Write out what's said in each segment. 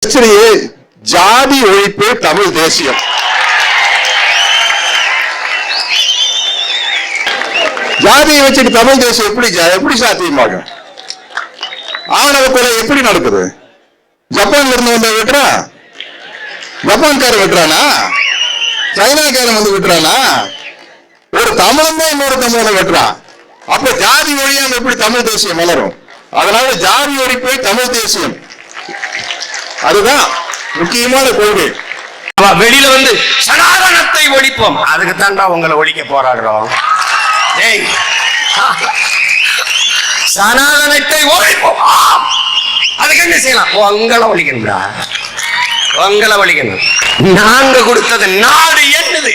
ஜாதி ஒழிப்பு தமிழ் தேசியம். ஜாதியை வச்சுட்டு தமிழ் தேசியம் எப்படி சாத்தியமாகும்? ஆணவ கொலை எப்படி நடக்குது? ஜப்பான்ல இருந்து வந்து விட்டுறா, ஜப்பான்காரன் விட்டுறானா, சைனாக்காரன் வந்து விட்டுறானா, ஒரு தமிழன் தான் இன்னொரு தமிழனை வெட்டுறான். அப்ப ஜாதி ஒழியாம எப்படி தமிழ் தேசியம் வளரும்? அதனால ஜாதி ஒழிப்பு தமிழ் தேசியம், அதுதான் முக்கியமான கொள்கை. வெளியில வந்து சனாதனத்தை ஒழிப்போம், அதுக்கு தாண்டா உங்களை ஒழிக்க போராடுறோம். சனாதனத்தை ஒழிப்போம், அதுக்கு என்ன செய்யலாம்? உங்களை ஒழிக்கணும்டா, உங்களை ஒழிக்கணும். நாங்க கொடுத்தது நாடு என்னது,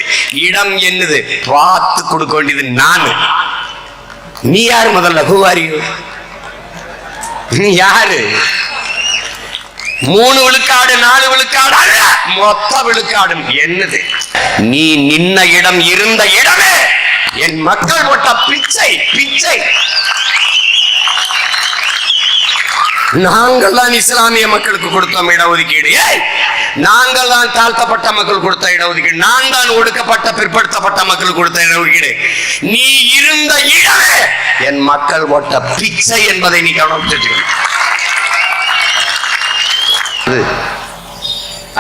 இடம் என்னது, பார்த்து கொடுக்க வேண்டியது நானு. நீ யாரு? முதல்ல who are you? நீ யாரு? 3 விழுக்காடு 4 விழுக்காடு அல்ல, மொத்த விழுக்காடு என்னது? நீ நின்ன இடம் இருந்த இடமே என் மக்கள் போட்ட பிச்சை பிச்சை. நாங்கள் தான் இஸ்லாமிய மக்களுக்கு கொடுத்தோம் இடஒதுக்கீடு, நாங்கள் தான் தாழ்த்தப்பட்ட மக்கள் கொடுத்த இடஒதுக்கீடு, நான் தான் ஒடுக்கப்பட்ட பிற்படுத்தப்பட்ட மக்கள் கொடுத்த இடஒதுக்கீடு. நீ இருந்த இடமே என் மக்கள் போட்ட பிச்சை என்பதை நீ கவனிச்சு.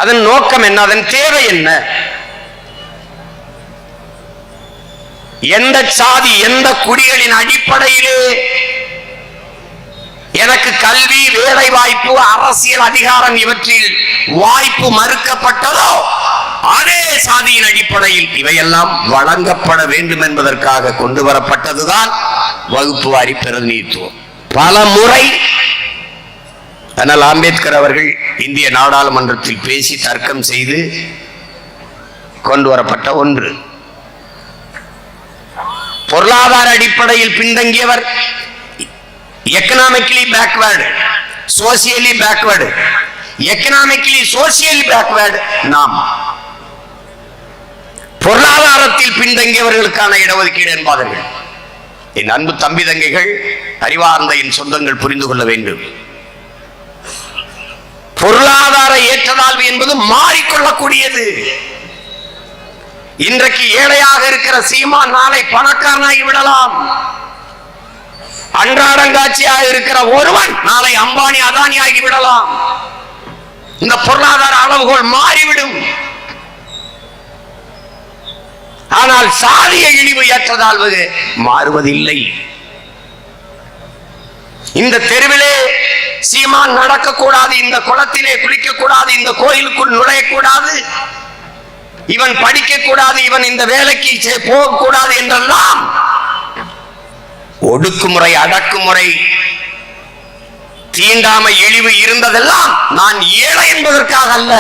அதன் நோக்கம் என்ன? அதன் தேவை என்ன? எந்த சாதி எந்த குடிகளின் அடிப்படையிலே எனக்கு கல்வி, வேலை வாய்ப்பு, அரசியல் அதிகாரம் இவற்றில் வாய்ப்பு மறுக்கப்பட்டதோ அதே சாதியின் அடிப்படையில் இவையெல்லாம் வழங்கப்பட வேண்டும் என்பதற்காக கொண்டு வரப்பட்டதுதான் வகுப்பு வாரி பிரதிநிதித்துவம். பல முறை ஆனால் அம்பேத்கர் அவர்கள் இந்திய நாடாளுமன்றத்தில் பேசி தர்க்கம் செய்து கொண்டு வரப்பட்ட ஒன்று. பொருளாதார அடிப்படையில் பின்தங்கியவர், economically backward, socially backward, economically socially backward நாம். பொருளாதாரத்தில் பின்தங்கியவர்களுக்கான இடஒதுக்கீடு என்பார்கள். என் அன்பு தம்பி தங்கைகள், அறிவார்ந்த என் சொந்தங்கள் புரிந்து கொள்ள வேண்டும். பொருளாதார ஏற்றத்தாழ்வு என்பது மாறிக்கொள்ளக்கூடியது. இன்றைக்கு ஏழையாக இருக்கிற சீமான் நாளை பணக்காரனாகி விடலாம். அன்றாடங்காட்சியாக இருக்கிற ஒருவன் நாளை அம்பானி அதானி ஆகி விடலாம். இந்த பொருளாதார அளவுகோல் மாறிவிடும். ஆனால் சாதிய இழிவு ஏற்றத்தாழ்வு மாறுவதில்லை. இந்த தெருவிலே சீமான் நடக்கக்கூடாது, இந்த குளத்திலே குளிக்கக்கூடாது, இந்த கோயிலுக்குள் நுழையக்கூடாது, இவன் படிக்கக்கூடாது, இவன் இந்த வேலைக்கு போகக்கூடாது என்றெல்லாம் ஒடுக்குமுறை, அடக்குமுறை, தீண்டாமை, இழிவு இருந்ததெல்லாம் நான் ஏழை என்பதற்காக அல்ல,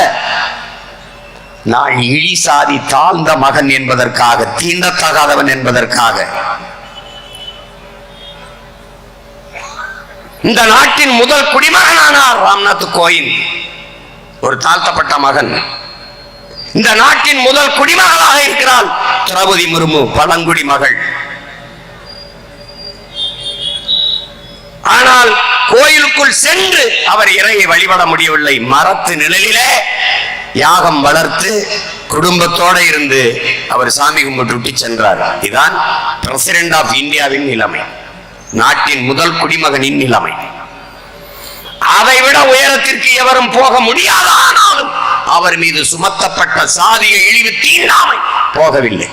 நான் இழி சாதி தாழ்ந்த மகன் என்பதற்காக, தீண்டத்தகாதவன் என்பதற்காக. இந்த நாட்டின் முதல் குடிமகனானார் ராம்நாத் கோவிந்த், ஒரு தாழ்த்தப்பட்ட மகன். இந்த நாட்டின் முதல் குடிமகளாக இருக்கிறாள் திரௌபதி முர்மு, பழங்குடி மகள். ஆனால் கோயிலுக்குள் சென்று அவர் இறையை வழிபட முடியவில்லை. மரத்து நிழலிலே யாகம் வளர்த்து குடும்பத்தோடு இருந்து அவர் சாமி கும்பிட்டு சென்றார். இதுதான் பிரசிடென்ட் ஆஃப் இந்தியாவின் நிலைமை, நாட்டின் முதல் குடிமகனின் நிலைமை. அதை விட உயரத்திற்கு எவரும் போக முடியாத, ஆனாலும் அவர் மீது சுமத்தப்பட்ட சாதிய இழிவு தீண்டாமை போகவில்லை.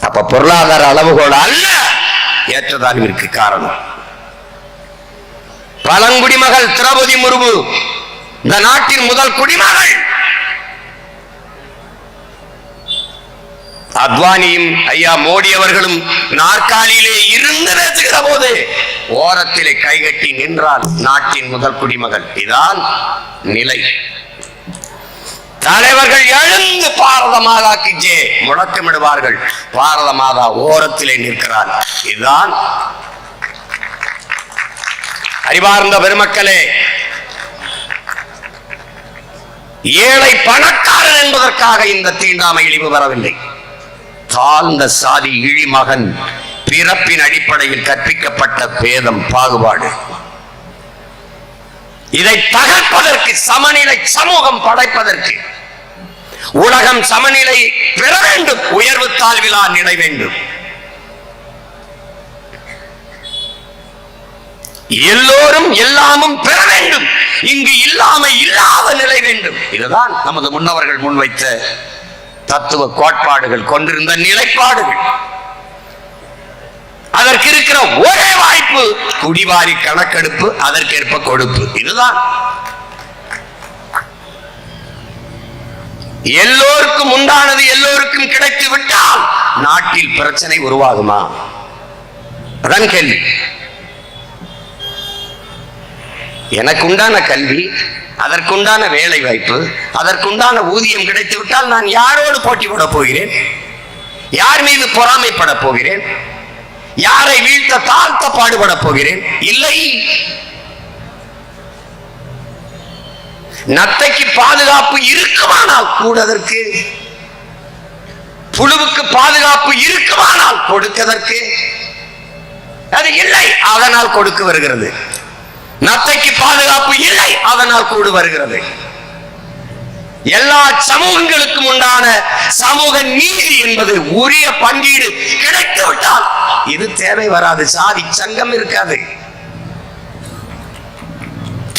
அப்ப பொருளாதார அளவுகோல் அல்ல ஏற்றத்தாழ்விற்கு காரணம். பழங்குடிமகள் திரௌபதி முர்மு இந்த நாட்டின் முதல் குடிமகள். அத்வானியும் ஐயா மோடி அவர்களும் நாற்காலியிலே இருந்து பேசுகிற போது ஓரத்திலே கைகட்டி நின்றால் நாட்டின் முதல் குடிமகள். இதான் நிலை. தலைவர்கள் எழுந்து பாரத மாதாக்கு ஜே முழக்கமிடுவார்கள், பாரத மாதா ஓரத்திலே நிற்கிறார். இதுதான். அறிவார்ந்த பெருமக்களே, ஏழை பணக்காரன் என்பதற்காக இந்த தீண்டாமை இழிவு வரவில்லை. தாழ்ந்த சாதி இழிமகன் பிறப்பின் அடிப்படையில் கற்பிக்கப்பட்ட பேதம், பாகுபாடு. இதை தகர்ப்பதற்கு, சமநிலை சமூகம் படைப்பதற்கு, உலகம் சமநிலை பெற வேண்டும், உயர்வு தாழ்விலா நிலை வேண்டும், எல்லோரும் எல்லாமும் பெற வேண்டும், இங்கு இல்லாமை இல்லாத நிலை வேண்டும். இதுதான் நமது முன்னவர்கள் முன்வைத்த தத்துவ கோட்பாடுகள், கொண்டிருந்த நிலைப்பாடுகள். அதற்கு இருக்கிற ஒரே வாய்ப்பு குடிவாரி கணக்கெடுப்பு, அதற்கேற்ப கொடுப்பு. இதுதான் எல்லோருக்கும் உண்டானது எல்லோருக்கும் கிடைத்து விட்டால் நாட்டில் பிரச்சனை உருவாகுமா? அதான் கேள்வி. எனக்கு உண்டான கல்வி, அதற்குண்டான வேலை வாய்ப்பு, அதற்குண்டான ஊதியம் கிடைத்து விட்டால் நான் யாரோடு போட்டி போட போகிறேன்? யார் மீது பொறாமைப்பட போகிறேன்? யாரை வீழ்த்த தாழ்த்த பாடுபட போகிறேன்? இல்லை. நத்தைக்கு பாதுகாப்பு இருக்குமானால் கூடதற்கு, புழுவுக்கு பாதுகாப்பு இருக்குமானால் கொடுக்கதற்கு, அது இல்லை, அதனால் கொடுக்க வருகிறது. நத்தைக்கு பாதுகாப்பு இல்லை, அதனால் கூடு வருகிறது. எல்லா சமூகங்களுக்கும் உண்டான சமூக நீதி என்பது, உரிய பங்கீடு கிடைத்து விட்டால் இது தேவை வராது. சாதி சங்கம் இருக்காது,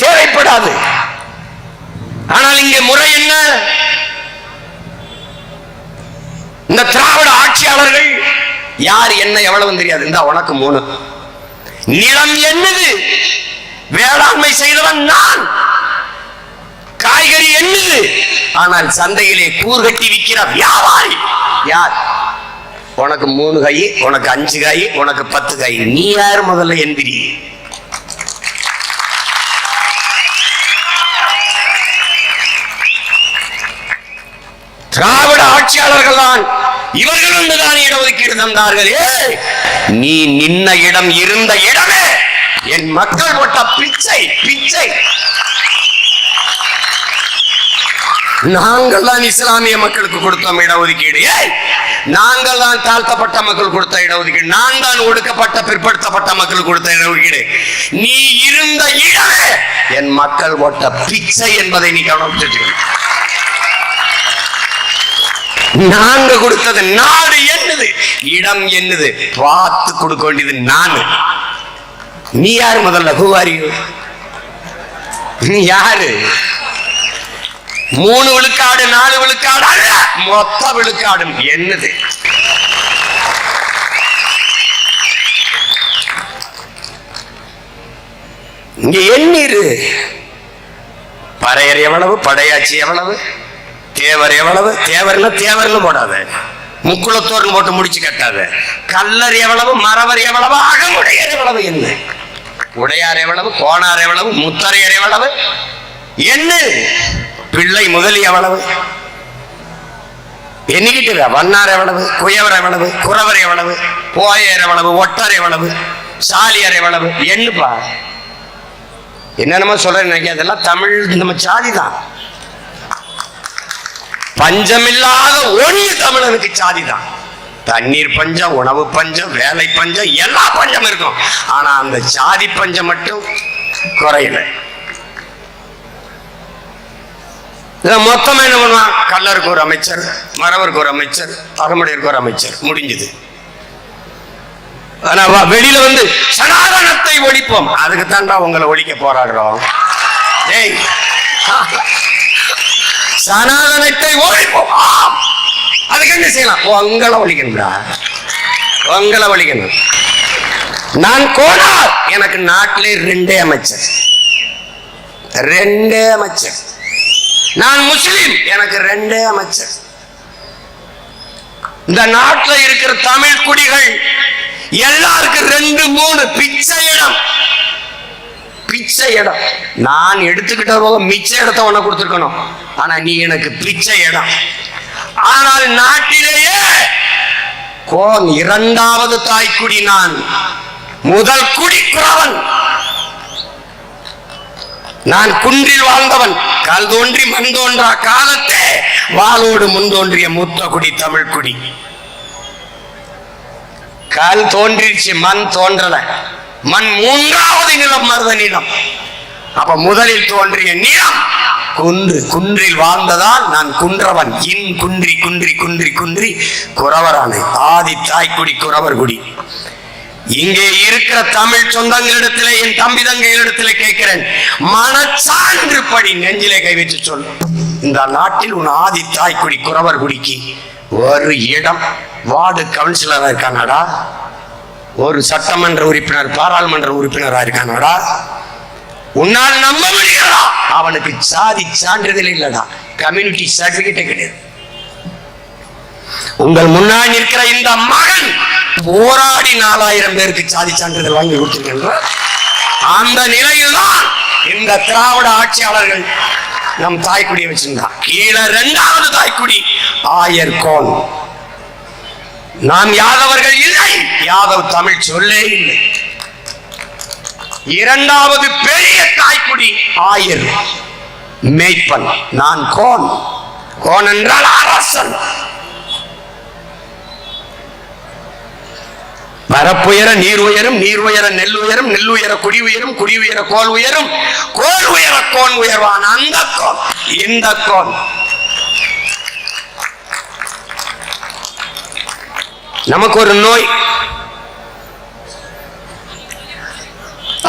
தேவைப்படாது. ஆனால் இங்கே முறை என்ன? இந்த திராவிட ஆட்சியாளர்கள் யார் என்ன எவ்வளவு தெரியாது. இந்த உனக்கு 3 நிலம் என்னது? வேளாண்மை செய்தவன் நான். காய்கறி என்னது? ஆனால் சந்தையிலே கூர்கட்டி விற்கிற வியாபாரி யார்? உனக்கு 3 காய், உனக்கு 5 காய், உனக்கு 10 காய். நீ யார் முதல்ல எந்திரி. திராவிட ஆட்சியாளர்கள் தான், இவர்கள் ஒன்றுதான் இடஒதுக்கீடு தந்தார்கள். நீ நின்ன இடம், இருந்த இடமே என் மக்கள் போட்ட பிச்சை. பிச்சை. நாங்கள் தான் இஸ்லாமிய மக்களுக்கு கொடுத்தோம் இடஒதுக்கீடு. நாங்கள் தான் தாழ்த்தப்பட்ட மக்கள் கொடுத்த இடஒதுக்கீடு. நான் தான் ஒடுக்கப்பட்ட பிற்படுத்தப்பட்ட மக்களுக்கு கொடுத்த இடஒதுக்கீடு. நீ இருந்த இடமே என் மக்கள் போட்ட பிச்சை என்பதை நீ கவனிச்சு. நாங்க கொடுத்தது நாடு என்னது, இடம் என்னது பார்த்து கொடுக்க வேண்டியது நான். நீ யாரு முதல்ல? ஹூவாரியு? நீ யாரு? 3 விழுக்காடு 4 விழுக்காடு அல்ல, மொத்த விழுக்காடு என்னது? இங்க எண்ணீரு. பறையர் எவ்வளவு, படையாச்சி எவ்வளவு, தேவர் எவ்வளவு? தேவர்னா தேவர்னு போடாத, முக்குளத்தோர்னு போட்டு முடிச்சு கட்டாத. கல்லர் எவ்வளவு, மறவர் எவ்வளவு, அகமுடையர் எவ்வளவு? என்ன உடையார் எவ்வளவு, கோணார் எவ்வளவு, முத்தரையர் எவ்வளவு? என்ன பிள்ளை முதலி எவ்வளவு? எண்ணிக்கிட்டு வண்ணார் எவ்வளவு, குயவர் எவ்வளவு, குறவர் எவ்வளவு, போயர் எவ்வளவு, ஒட்டர் எவ்வளவு, சாலியர் எவ்வளவு? என்னப்பா என்னென்னமோ சொல்ற நினைக்க, அதெல்லாம் தமிழ் நம்ம சாதி தான். பஞ்சமில்லாத ஒன்று தமிழனுக்கு சாதி தான். தண்ணீர் பஞ்சம், உணவு பஞ்சம், வேலை பஞ்சம், எல்லா பஞ்சம் இருக்கும். ஆனா அந்த சாதி பஞ்சம் மட்டும் குறையல. மொத்தமா என்ன பண்ணுவான்? கல்லருக்கு ஒரு அமைச்சர், மறவருக்கு ஒரு அமைச்சர், அகமுடையருக்கு ஒரு அமைச்சர், முடிஞ்சது. ஆனா வெளியில வந்து சனாதனத்தை ஒழிப்போம், அதுக்கு தாண்டா உங்களை ஒழிக்க போராடுறோம். சனாதனத்தை ஒழிப்போம், அதுக்கு என்ன செய்யலாம்? உங்களை ஒழிக்கணும்டா, உங்களை ஒழிக்கணும். நான் கோனார், எனக்கு நாட்டிலே 2 அமைச்சர், 2 அமைச்சர். நான் முஸ்லிம், எனக்கு 2 அமைச்சர். இந்த நாட்டில் இருக்கிற தமிழ் குடிகள் எல்லாருக்கும் 2 3 பிச்சை இடம். பிச்சை இடம் நான் எடுத்துக்கிட்ட மிச்ச இடத்தை உன்ன கொடுத்துருக்கணும். ஆனா நீ எனக்கு பிச்சை இடம். ஆனால் நாட்டிலேயே 2வது தாய்க்குடி நான், முதல் குடி குறவன். நான் குன்றில் வாழ்ந்தவன். கால் தோன்றி மண் தோன்றா காலத்தே வாளோடு முன் தோன்றிய மூத்த குடி தமிழ் குடி. கால் தோன்றிச்சு, மண் தோன்றல. மண் 3வது நிலம் மருத நிலம். அப்ப முதலில் தோன்றிய நிலம் குன்று. குன்றில் வாழ்ந்ததால் நான் குன்றவன். இன் குன்றி குன்றி குன்றி குன்றி குறவரானே. ஆதி தாய்க்குடி குறவர் குடி. இங்கே இருக்கிற தமிழ் சொந்தங்களிடத்திலே, என் தம்பி தங்கைகளிடத்திலே கேட்கிறேன், மனச்சான்று படி, நெஞ்சிலே கை வச்சு சொல். இந்த நாட்டில் உன் ஆதி தாய்க்குடி குறவர் குடிக்கு ஒரு இடம் வார்டு கவுன்சிலரா இருக்கானடா, ஒரு சட்டமன்ற உறுப்பினர் பாராளுமன்ற உறுப்பினரா இருக்கானடா, உன்னால் நம்ப முடியாதா? அவனுக்கு சாதி சான்றிதழ் இல்லடா, கம்யூனிட்டி சர்டிபிகேட் கிடையாது. உங்கள் முன்னாடி இருக்கிற இந்த மகன் போராடி 4000 பேருக்கு சாதி சான்றிதழ் வாங்கி கொடுத்திருக்கின்ற அந்த நிலையில் தான் இந்த திராவிட ஆட்சியாளர்கள் நம் தாய்க்குடியை வச்சிருந்தார். கீழே 2வது தாய்க்குடி ஆயர்கோன். நாம் யாதவர்கள் இல்லை, யாதவ் தமிழ் சொல்லே இல்லை. 2வது பெரிய தாய்க்குடி ஆயர் மேய்ப்பன். நான் கோன். கோன் என்றால் அரசன். பரப்புயர நீர் உயரும், நீர் உயர நெல் உயரும், நெல் உயர குடி உயரும், குடி உயர கோல் உயரும், கோல் உயர கோன் உயர்வான். அந்த கோன், இந்த கோன். நமக்கு ஒரு நோய்,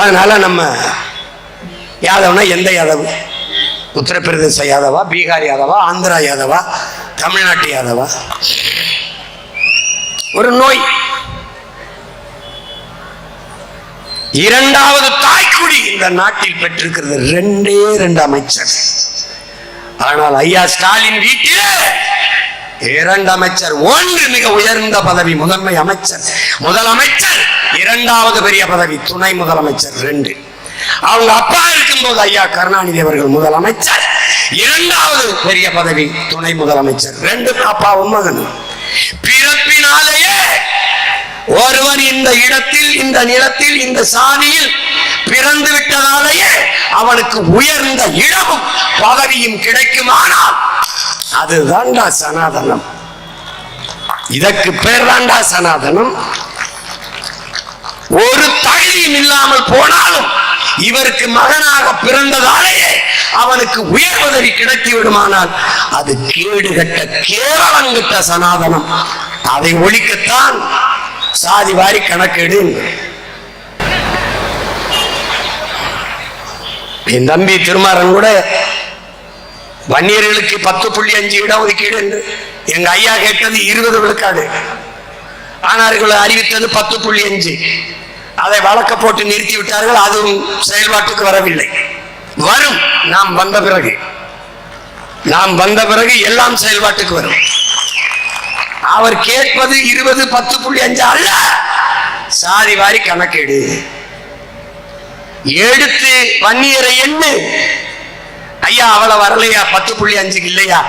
அதனால நம்ம யாதவனா எந்த யாதவ்? உத்தரப்பிரதேச யாதவா, பீகார் யாதவா, ஆந்திரா யாதவா, தமிழ்நாட்டு யாதவா? ஒரு நோய். 2வது தாய்க்குடி இந்த நாட்டில் பெற்றிருக்கிறது 2 அமைச்சர். ஆனால் ஐயா ஸ்டாலின் வீட்டிலே 2 அமைச்சர். 1 மிக உயர்ந்த பதவி முதன்மை அமைச்சர், முதலமைச்சர். 2வது பெரிய பதவி துணை முதலமைச்சர் 2. அவங்க அப்பா இருக்கும்போது ஐயா கருணாநிதி அவர்கள் முதலமைச்சர். 2வது பெரிய பதவி துணை முதலமைச்சர். 2 அப்பாவும் மகனும். பிறப்பினாலேயே ஒருவன் இந்த இடத்தில், இந்த நிலத்தில், இந்த சாதியில் பிறந்து விட்டதாலேயே அவனுக்கு உயர்ந்த இடமும் பதவியும் கிடைக்குமானால் அதுதான்டா சனாதனம். இதற்கு பேர் தான்டா சனாதனம். ஒரு தகுதியும் இல்லாமல் போனாலும் இவருக்கு மகனாக பிறந்ததாலேயே அவனுக்கு உயர் பதவி கிடைத்து விடுமானால் அது கேடுகட்ட கேவலங்கிட்ட சனாதனம். அதை ஒழிக்கத்தான் சாதி வாரி கணக்கெடு. என் தம்பி திருமாறன் கூட வன்னியர்களுக்கு 10.5 இடஒதுக்கீடு என்று எங்க ஐயா கேட்டது 20 விழுக்காடு. ஆனார்கள் அறிவித்தது 10.5. அதை வழக்க போட்டு நிறுத்தி விட்டார்கள். அதுவும் செயல்பாட்டுக்கு வரவில்லை. வரும். நாம் வந்த பிறகு எல்லாம் செயல்பாட்டுக்கு வரும். அவர் கேட்பது 20 10.5 அல்ல, சாதி வாரி கணக்கெடு. எடுத்து வன்னியரை எண்ணு. ஐயா அவ்வளவு வரலையா? 10.5 இல்லையா?